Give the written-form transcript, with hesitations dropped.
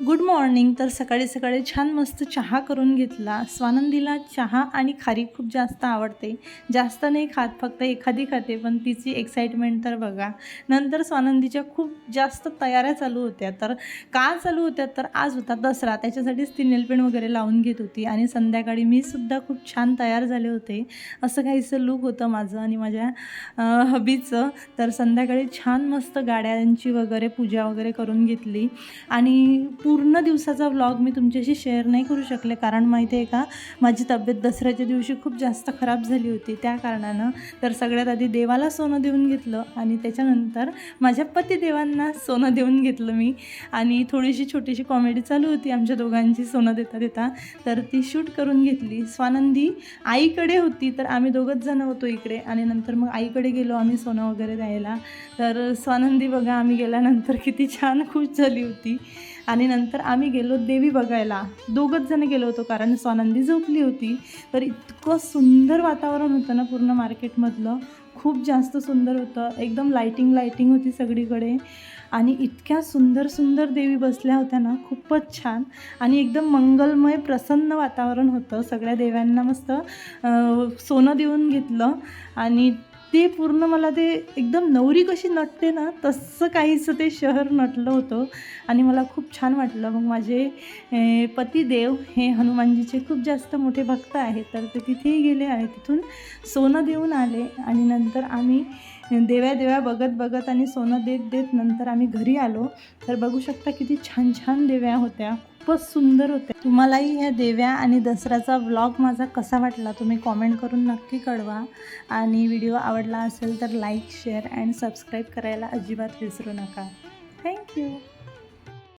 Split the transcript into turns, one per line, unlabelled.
Good morning. तर सकाळी सकाळी छान मस्त चहा करून घेतला. स्वानंदीला चहा आणि खारी खूप जास्त आवडते. जास्त नाही खात, फक्त एखादी खाते, पण तिची एक्साइटमेंट तर बघा. नंतर स्वानंदीच्या खूप जास्त तयाऱ्या चालू होत्या. तर का चालू होत्या, तर आज होता दसरा, त्याच्यासाठीच ती नेलपेंट वगैरे लावून घेत होती. आणि संध्याकाळी मी सुद्धा खूप छान तयार झाले होते. असं काहीसं लूक होतं माझं आणि माझ्या हबीचं. तर संध्याकाळी छान मस्त गाड्यांची वगैरे पूजा वगैरे करून घेतली. आणि पूर्ण दिवसाचा व्लॉग मी तुमच्याशी शेअर नाही करू शकले, कारण माहिती आहे का, माझी तब्येत दसऱ्याच्या दिवशी खूप जास्त खराब झाली होती. त्या कारणानं तर सगळ्यात आधी देवाला सोनं देऊन घेतलं आणि त्याच्यानंतर माझ्या पतिदेवांना सोनं देऊन घेतलं मी. आणि थोडीशी छोटीशी कॉमेडी चालू होती आमच्या दोघांची सोनं देता देता, तर ती शूट करून घेतली. स्वानंदी आईकडे होती, तर आम्ही दोघंच जण होतो इकडे, आणि नंतर मग आईकडे गेलो आम्ही सोनं वगैरे द्यायला. तर स्वानंदी बघा, आम्ही गेल्यानंतर किती छान खुश झाली होती. आणि नंतर आम्ही गेलो देवी बघायला. दोघंच जण गेलो होतो, कारण स्वानंदी झोपली होती. तर इतकं सुंदर वातावरण होतं ना पूर्ण मार्केटमधलं, खूप जास्त सुंदर होतं. एकदम लाईटिंग होती सगळीकडे, आणि इतक्या सुंदर सुंदर देवी बसल्या होत्या ना, खूपच छान. आणि एकदम मंगलमय प्रसन्न वातावरण होतं. सगळ्या देव्यांना मस्त सोनं देऊन घेतलं. आणि ते पूर्ण मला ते एकदम नवरी कशी नटते ना, तसं काहीसं ते शहर नटलं होतं. आणि मला खूप छान वाटलं. मग माझे पतिदेव हे हनुमानजीचे खूप जास्त मोठे भक्त आहेत, तर ते तिथेही गेले आणि तिथून सोनं देऊन आले. आणि नंतर आम्ही देव्या बघत आणि सोनं देत नंतर आम्ही घरी आलो. तर बघू शकता किती छान छान देव्या होत्या, खूपच सुंदर होत्या. तुम्हालाही ह्या देव्या आणि दसऱ्याचा व्लॉग माझा कसा वाटला तुम्ही कॉमेंट करून नक्की कळवा. आणि व्हिडिओ आवडला असेल तर लाईक, शेअर अँड सबस्क्राईब करायला अजिबात विसरू नका. थँक्यू.